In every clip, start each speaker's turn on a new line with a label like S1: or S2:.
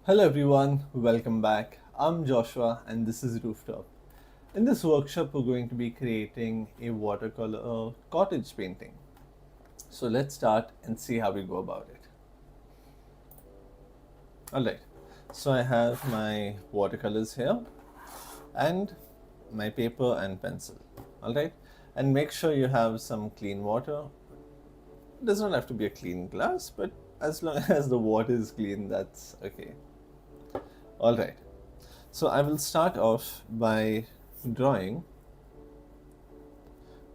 S1: Hello everyone, welcome back. I'm Joshua and this is Rooftop. In this workshop, we're going to be creating a watercolor cottage painting. So let's start and see how we go about it. Alright, so I have my watercolors here and my paper and pencil. Alright, and make sure you have some clean water. It does not have to be a clean glass, but as long as the water is clean, that's okay. Alright, so I will start off by drawing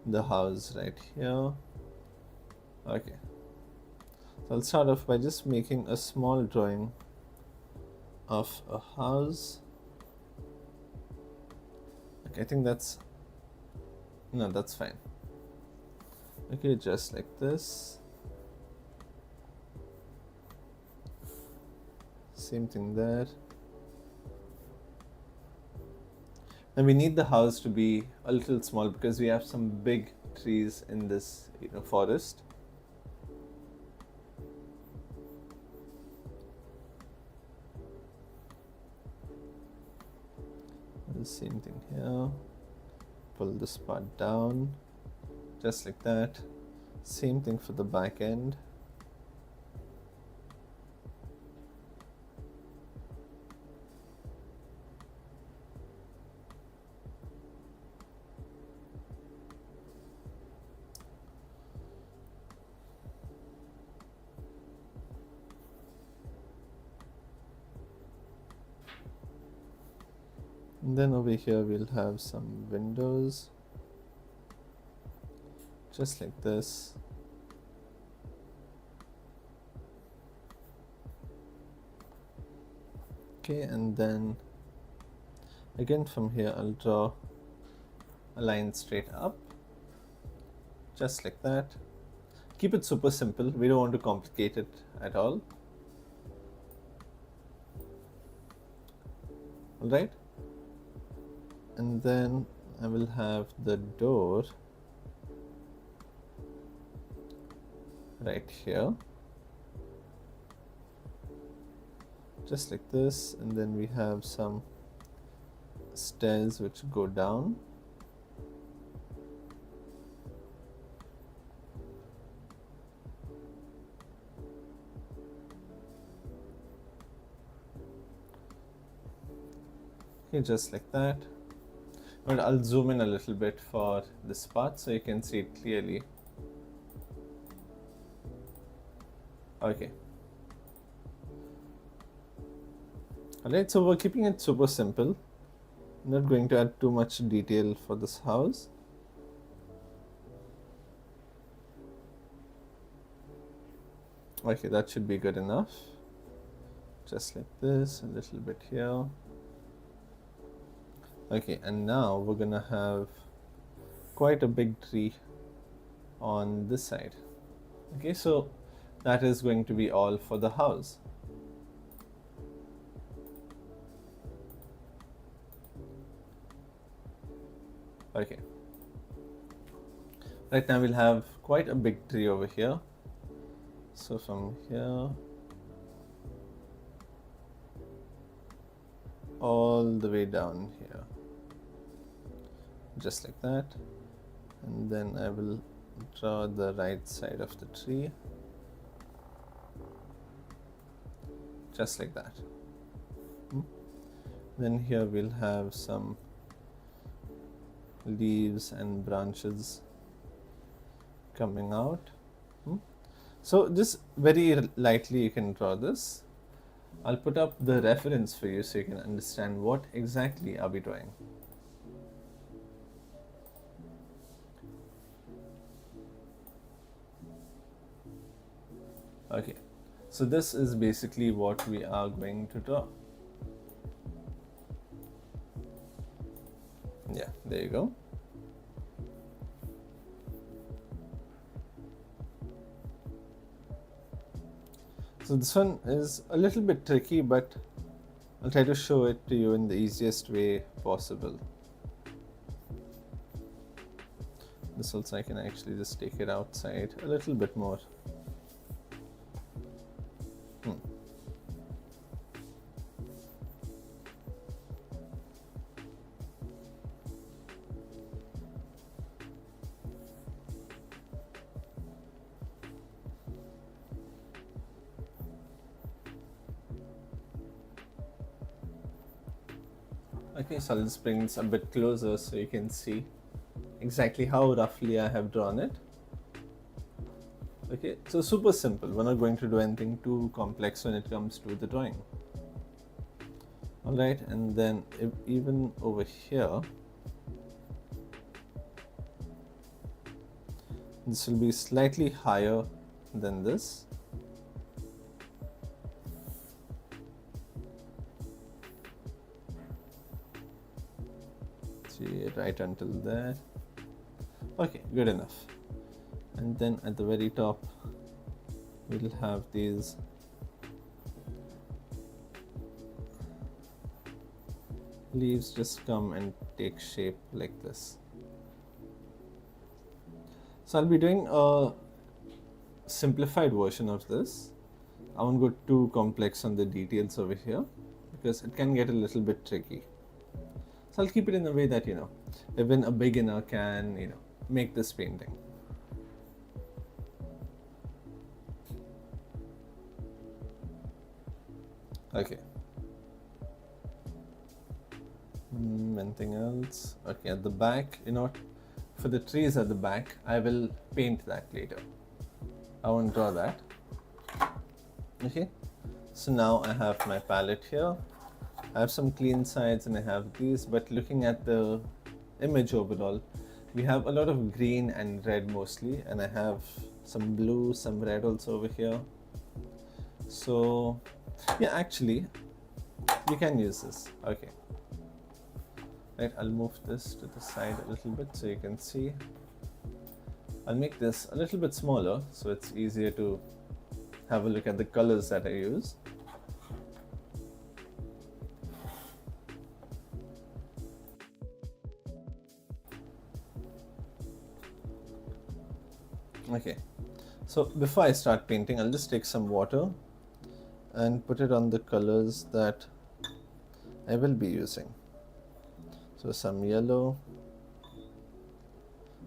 S1: the house right here. Okay, so I'll start off by just making a small drawing of a house. Okay, I think that's fine. Okay, just like this. Same thing there. And we need the house to be a little small because we have some big trees in this forest. The same thing here. Pull this part down, just like that. Same thing for the back end. And then over here we'll have some windows, just like this. Okay, and then again from here I'll draw a line straight up, just like that. Keep it super simple, we don't want to complicate it at all. Alright, and then I will have the door right here, just like this, and then we have some stairs which go down. Okay, just like that. But I'll zoom in a little bit for this part so you can see it clearly. Okay. Alright, so we're keeping it super simple. I'm not going to add too much detail for this house. Okay, that should be good enough. Just like this, a little bit here. Okay, and now we're gonna have quite a big tree on this side. Okay, so that is going to be all for the house. Okay, right now we'll have quite a big tree over here. So from here all the way down here, just like that, and then I will draw the right side of the tree, just like that. Then here we'll have some leaves and branches coming out. So just very lightly you can draw this. I'll put up the reference for you so you can understand what exactly are we drawing. Okay, so this is basically what we are going to draw. Yeah, there you go. So this one is a little bit tricky, but I'll try to show it to you in the easiest way possible. This also I can actually just take it outside a little bit more. Okay, so I'll just bring this a bit closer so you can see exactly how roughly I have drawn it. Okay, so super simple. We're not going to do anything too complex when it comes to the drawing. Alright, and then even over here, this will be slightly higher than this. See, right until there. Okay, good enough. And then at the very top, we'll have these leaves just come and take shape like this. So I'll be doing a simplified version of this. I won't go too complex on the details over here because it can get a little bit tricky. So I'll keep it in a way that, even a beginner can, make this painting. Okay. Anything else? Okay, at the back, for the trees at the back, I will paint that later. I won't draw that. Okay, so now I have my palette here. I have some clean sides and I have these, but looking at the image overall, we have a lot of green and red mostly, and I have some blue, some red also over here. So yeah, actually you can use this. Okay, right, I'll move this to the side a little bit so you can see. I'll make this a little bit smaller so it's easier to have a look at the colors that I use. Okay, so before I start painting, I'll just take some water and put it on the colors that I will be using. So some yellow,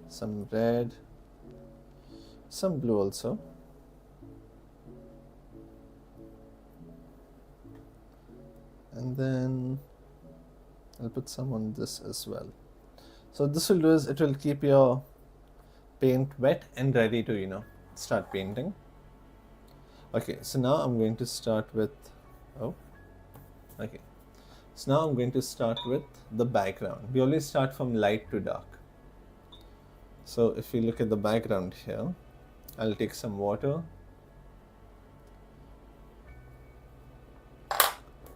S1: some red, some blue also, and then I'll put some on this as well. So this will do is it will keep your paint wet and ready to start painting. Okay, so now I'm going to start with so now I'm going to start with the background. We always start from light to dark. So if you look at the background here, I'll take some water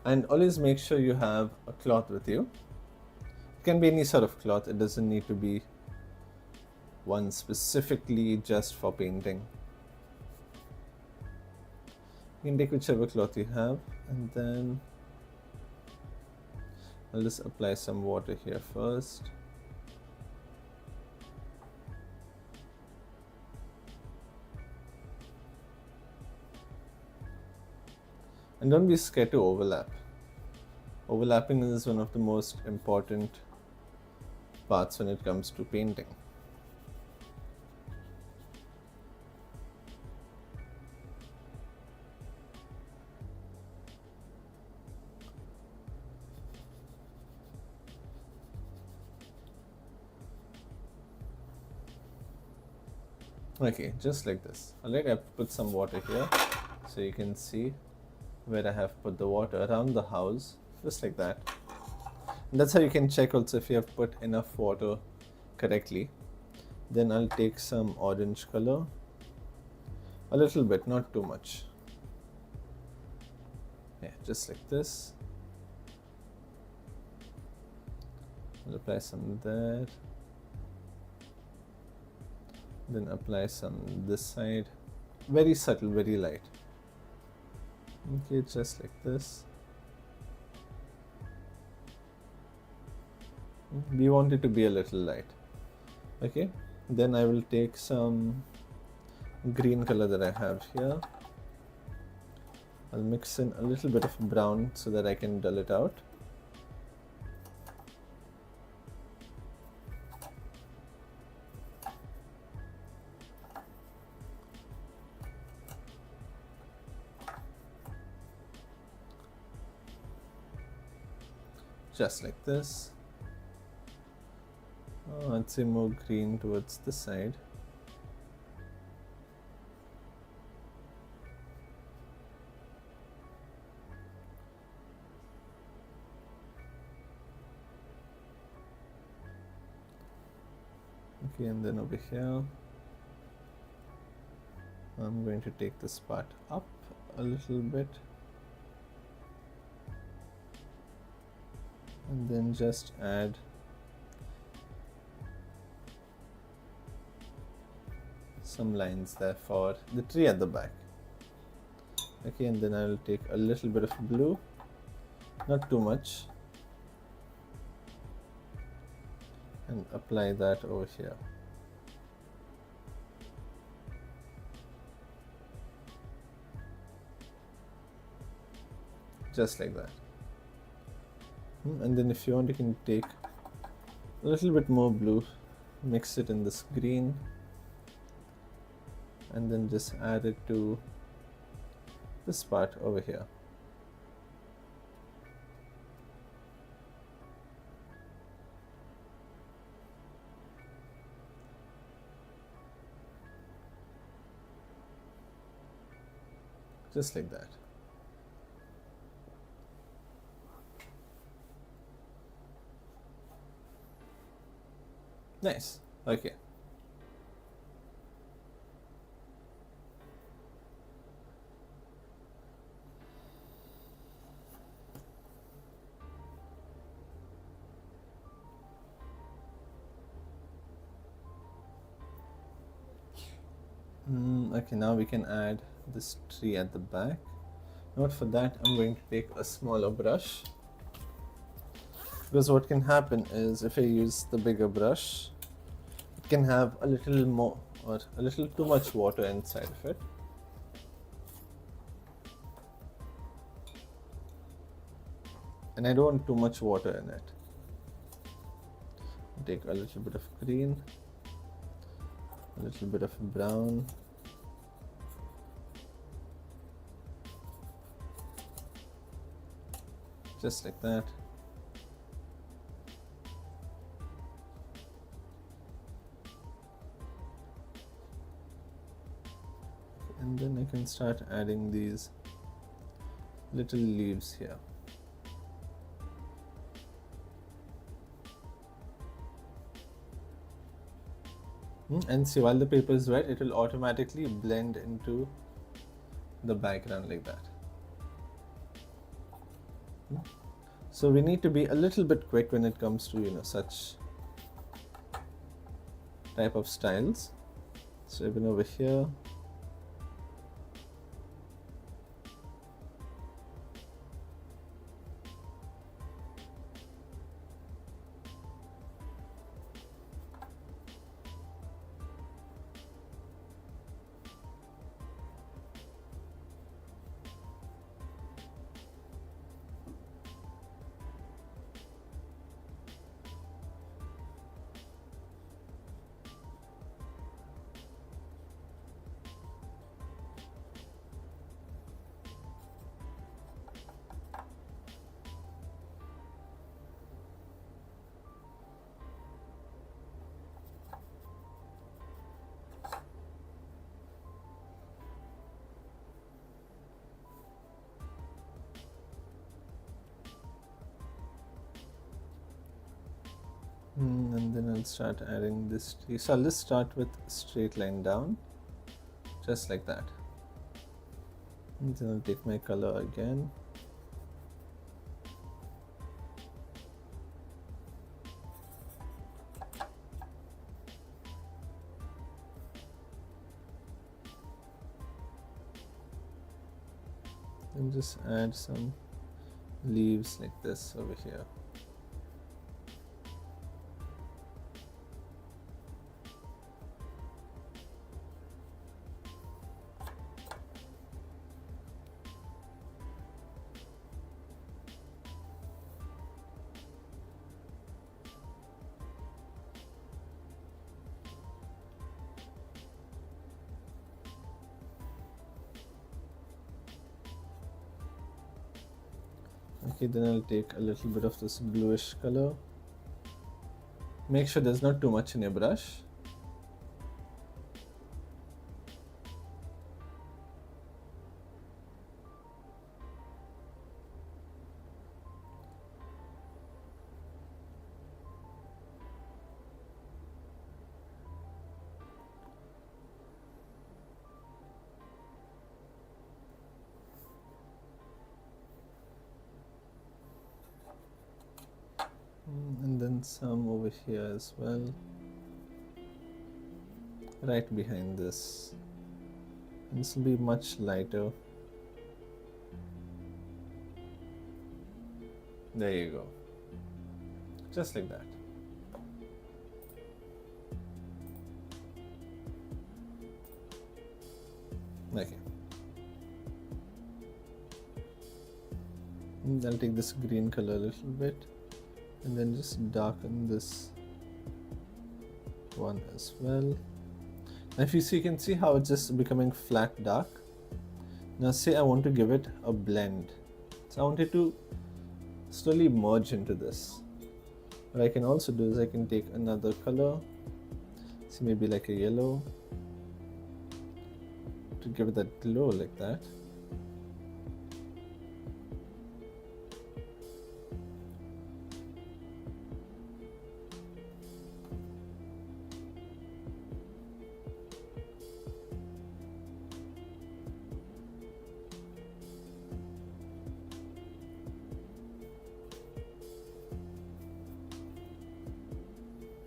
S1: and always make sure you have a cloth with you. It can be any sort of cloth, it doesn't need to be one specifically just for painting. You can take whichever cloth you have, and then I'll just apply some water here first. And don't be scared to overlap. Overlapping is one of the most important parts when it comes to painting. Okay, just like this. Alright, I've put some water here so you can see where I have put the water around the house, just like that. And that's how you can check also if you have put enough water correctly. Then I'll take some orange color, a little bit, not too much. Yeah, just like this. I'll apply some there. Then apply some this side. Very subtle, very light. Okay, just like this. We want it to be a little light. Okay, then I will take some green color that I have here. I'll mix in a little bit of brown so that I can dull it out. just like this. I'd say more green towards this side. Okay, and then over here, I'm going to take this part up a little bit and then just add some lines there for the tree at the back. Okay, and then I'll take a little bit of blue, not too much, and apply that over here. Just like that. And then if you want, you can take a little bit more blue, mix it in this green, and then just add it to this part over here. Just like that. Nice. Okay. Okay, now we can add this tree at the back. Note for that, I'm going to take a smaller brush, because what can happen is if I use the bigger brush, it can have a little more or a little too much water inside of it. And I don't want too much water in it. Take a little bit of green, a little bit of brown, just like that. And then I can start adding these little leaves here. And see, while the paper is wet, it will automatically blend into the background like that. So we need to be a little bit quick when it comes to such type of styles. So even over here, and then I'll start adding this tree. So I'll just start with straight line down, just like that. And then I'll take my color again. And just add some leaves like this over here. Okay, then I'll take a little bit of this bluish color. Make sure there's not too much in your brush. And then some over here as well, right behind this. And this will be much lighter. There you go. Just like that. Okay. And I'll take this green color a little bit and then just darken this one as well. Now if you see, you can see how it's just becoming flat dark. Now say I want to give it a blend. So I want it to slowly merge into this. What I can also do is I can take another color, see maybe like a yellow, to give it that glow like that.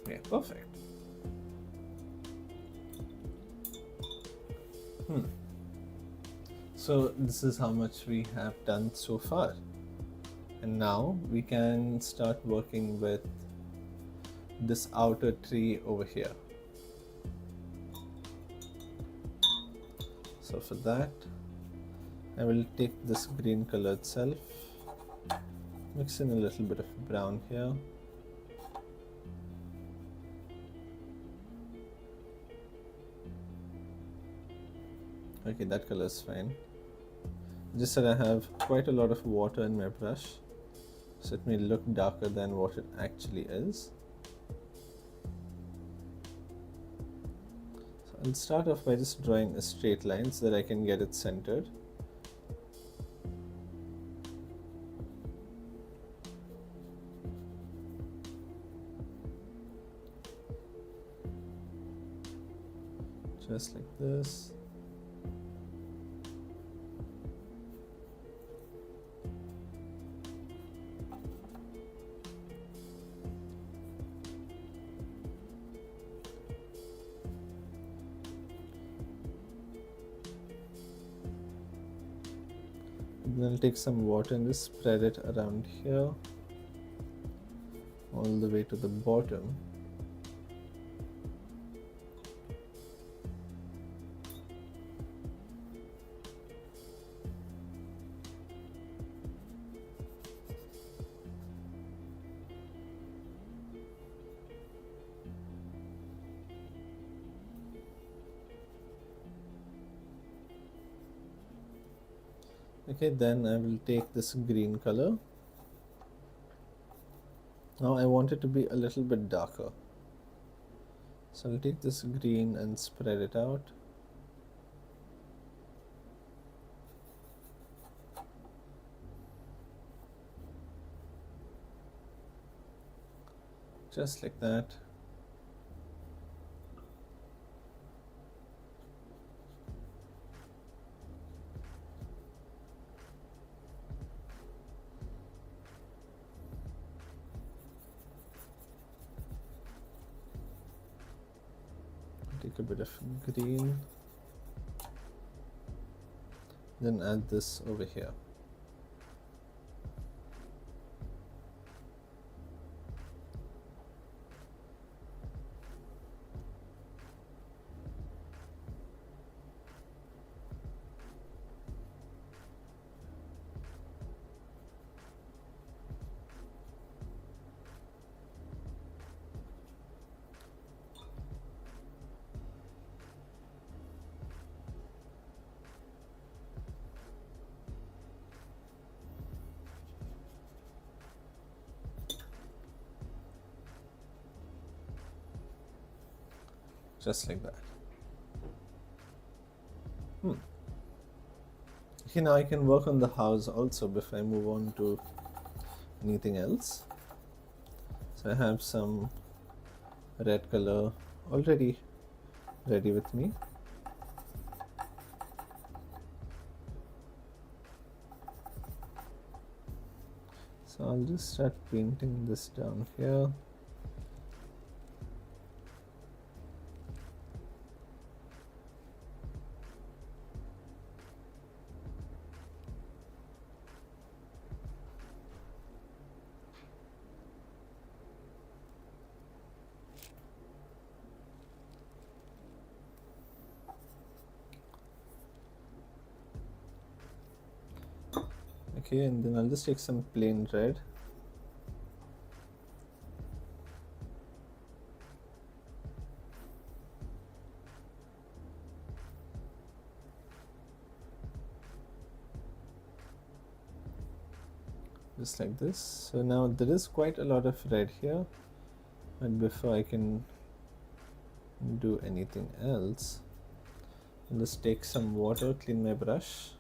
S1: Yeah, perfect. So this is how much we have done so far. And now we can start working with this outer tree over here. So for that, I will take this green color itself, mix in a little bit of brown here. Okay, that color is fine. Just that I have quite a lot of water in my brush, so it may look darker than what it actually is. So I'll start off by just drawing a straight line so that I can get it centered. Just like this. Then I'll take some water and just spread it around here all the way to the bottom. Okay, then I will take this green color. Now I want it to be a little bit darker. So I'll take this green and spread it out. Just like that. Take a bit of green, then add this over here. just like that. Okay, now I can work on the house also before I move on to anything else. So I have some red color already ready with me. So I'll just start painting this down here. Okay, and then I'll just take some plain red. Just like this. So now there is quite a lot of red here, and before I can do anything else, I'll just take some water, clean my brush.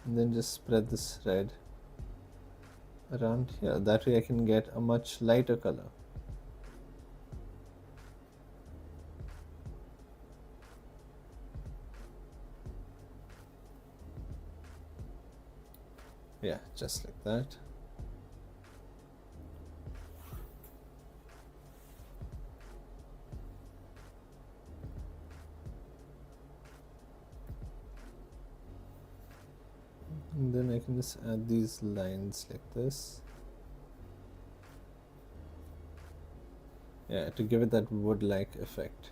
S1: And then just spread this red around here. That way I can get a much lighter color. Yeah, just like that. And then I can just add these lines like this. Yeah, to give it that wood-like effect.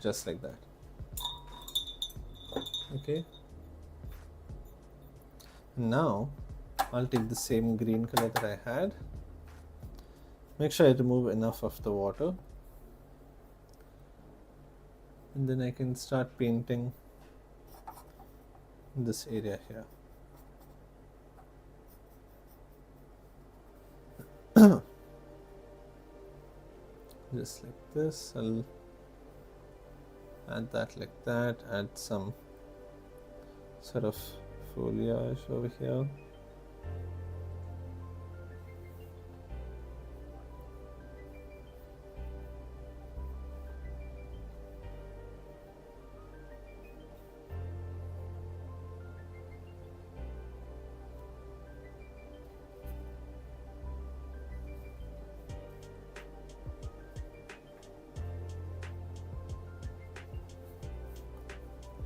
S1: Just like that. Okay. Now I'll take the same green color that I had. Make sure I remove enough of the water. And then I can start painting this area here. Just like this. I'll add that like that, add some sort of foliage over here.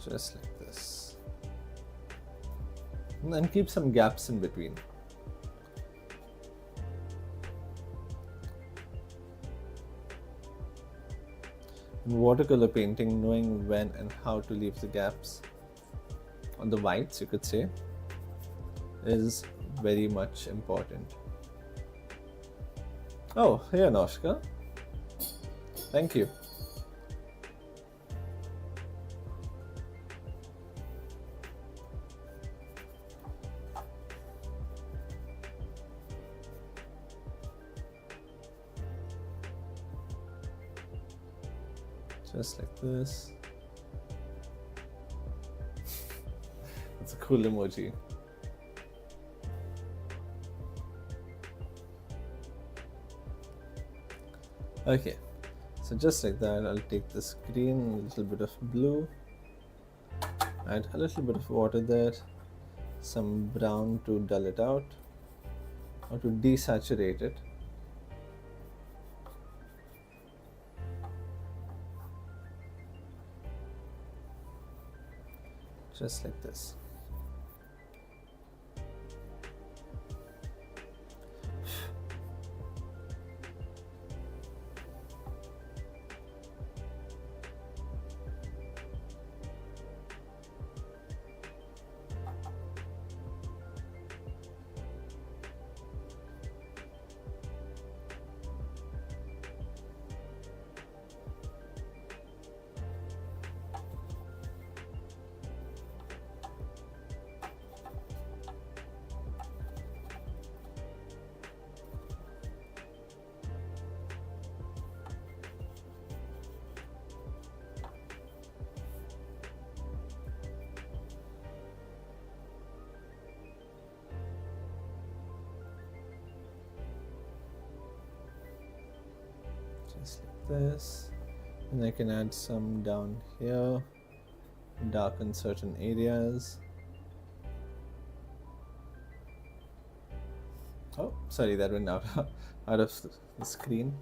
S1: Just like this. And then keep some gaps in between. In watercolor painting, knowing when and how to leave the gaps on the whites, you could say, is very much important. Oh, hey Anoshka. Thank you. Just like this. That's a cool emoji. Okay, so just like that, I'll take this green, a little bit of blue, add a little bit of water there, some brown to dull it out or to desaturate it. Just like this. this, and I can add some down here, darken certain areas. Oh, sorry, that went out out of the screen.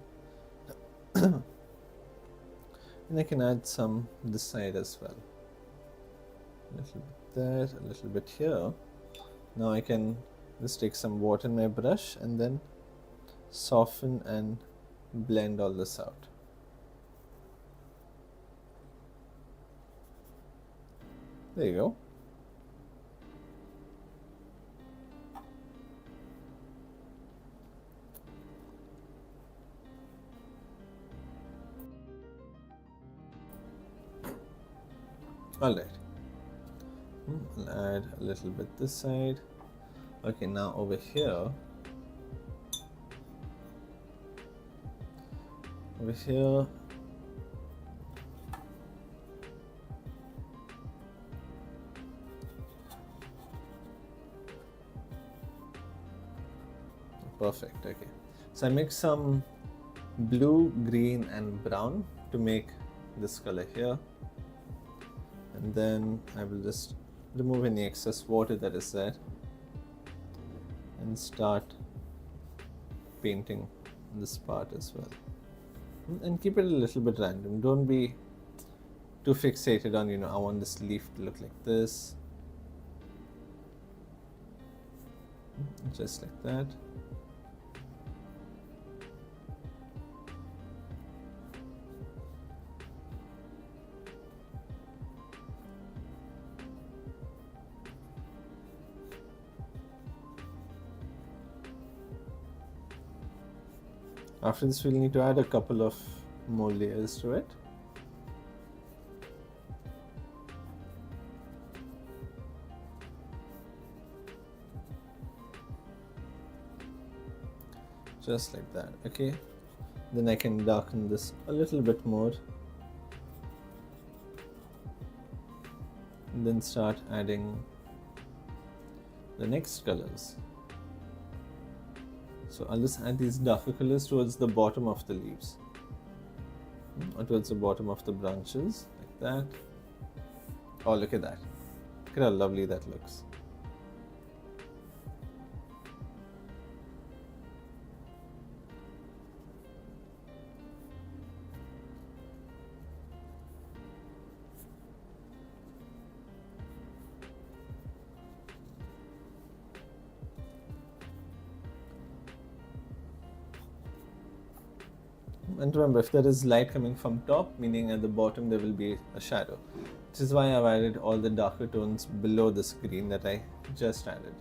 S1: And I can add some this side as well. A little bit there, a little bit here. Now I can just take some water in my brush and then soften and blend all this out. There you go. All right. I'll add a little bit this side. Okay, now over here. Over here. Perfect. Okay. So I mix some blue, green, and brown to make this color here. And then I will just remove any excess water that is there and start painting this part as well. And keep it a little bit random. Don't be too fixated on, I want this leaf to look like this. Just like that. After this, we'll need to add a couple of more layers to it. Just like that, okay? Then I can darken this a little bit more. And then start adding the next colors. So I'll just add these darker colors towards the bottom of the leaves, or towards the bottom of the branches, like that. Oh, look at that. Look at how lovely that looks. And remember, if there is light coming from top, meaning at the bottom there will be a shadow. Which is why I've added all the darker tones below this green that I just added.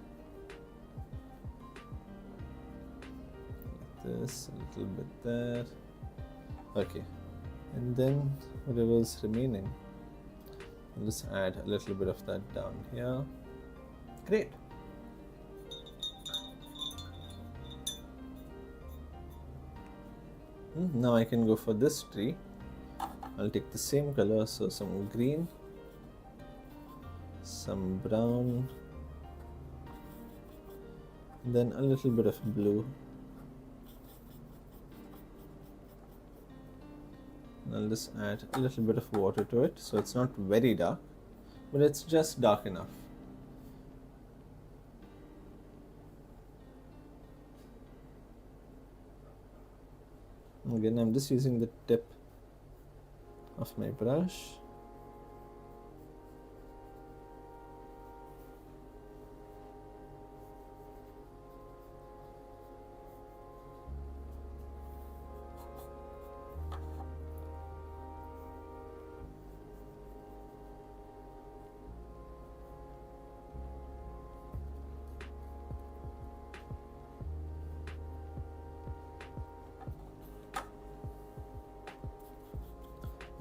S1: Like this, a little bit there. Okay. And then whatever's remaining, I'll just add a little bit of that down here. Great. Now I can go for this tree. I'll take the same color, so some green, some brown, and then a little bit of blue. And I'll just add a little bit of water to it, so it's not very dark, but it's just dark enough. Again, I'm just using the tip of my brush.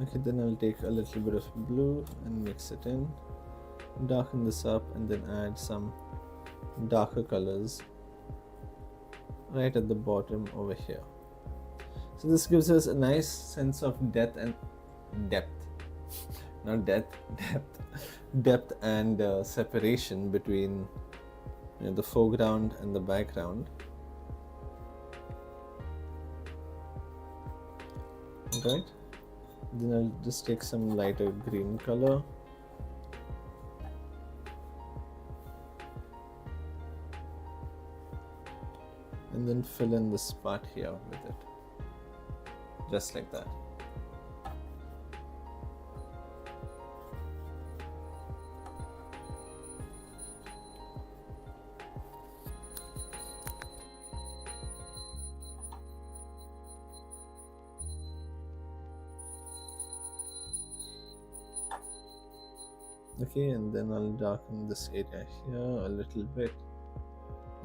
S1: Okay, then I'll take a little bit of blue and mix it in, darken this up, and then add some darker colors right at the bottom over here. So this gives us a nice sense of depth and not depth and separation between the foreground and the background. right? Then I'll just take some lighter green color. And then fill in this part here with it. Just like that. Okay, and then I'll darken this area here a little bit.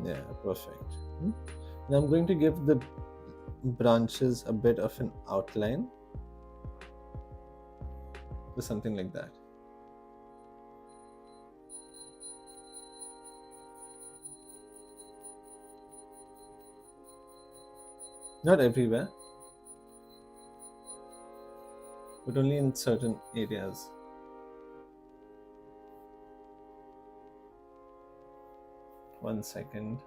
S1: Yeah, perfect. Now I'm going to give the branches a bit of an outline. Or something like that. Not everywhere, but only in certain areas. One second.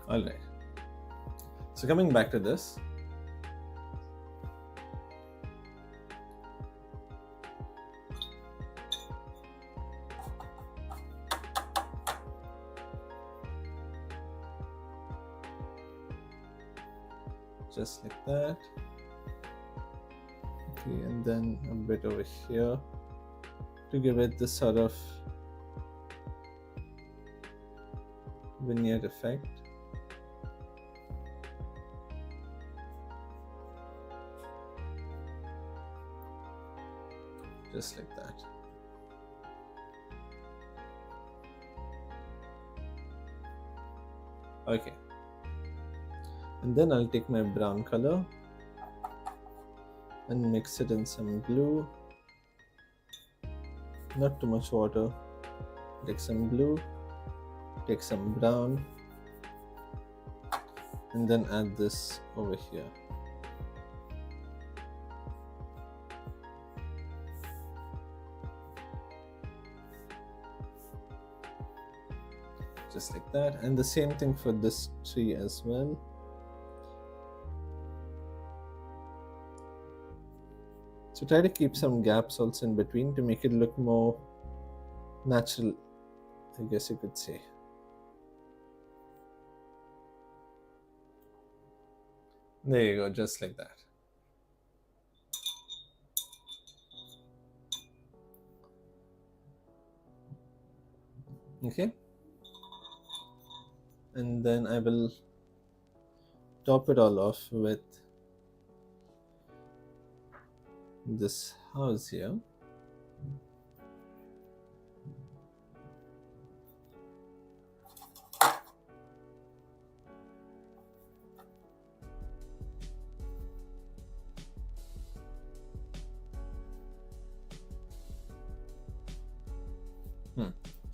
S1: All right. So coming back to this, just like that. Okay, and then a bit over here to give it this sort of vignette effect. Just like that. Okay. And then I'll take my brown color and mix it in some blue. Not too much water. Take some blue, take some brown, and then add this over here. Just like that. And the same thing for this tree as well. So try to keep some gaps also in between to make it look more natural, I guess you could say. There you go, just like that. Okay. And then I will top it all off with this house here.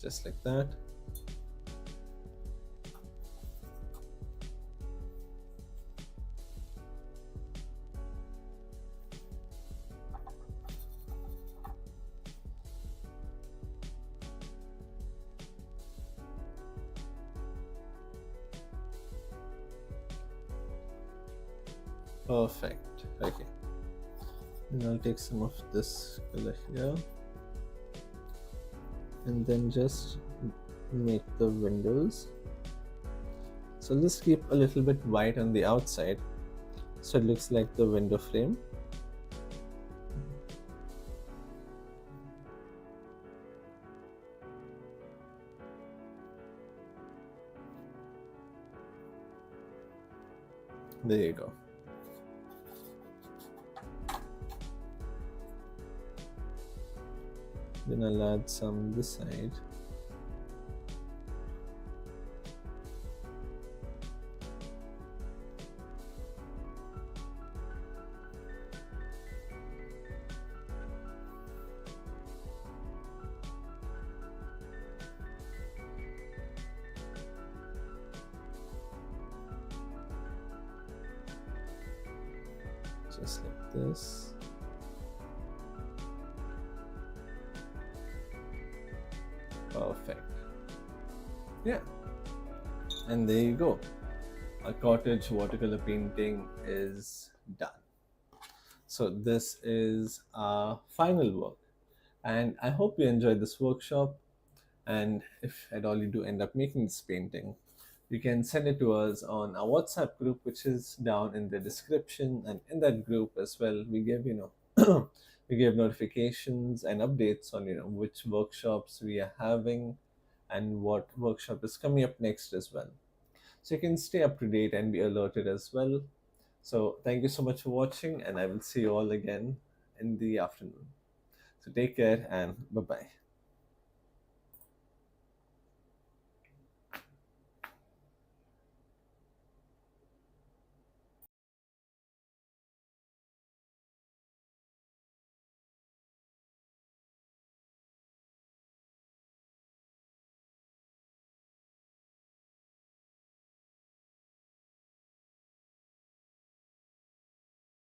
S1: Just like that. Perfect. Okay. And I'll take some of this color here and then just make the windows. So let's keep a little bit white on the outside so it looks like the window frame. There you go. Then I'll add some this side. Just like this. Perfect. Yeah. And there you go. A cottage watercolor painting is done. So this is our final work. And I hope you enjoyed this workshop. And if at all you do end up making this painting, you can send it to us on our WhatsApp group, which is down in the description. And in that group as well, we give, we give notifications and updates on, which workshops we are having and what workshop is coming up next as well. So you can stay up to date and be alerted as well. So thank you so much for watching, and I will see you all again in the afternoon. So take care and bye bye.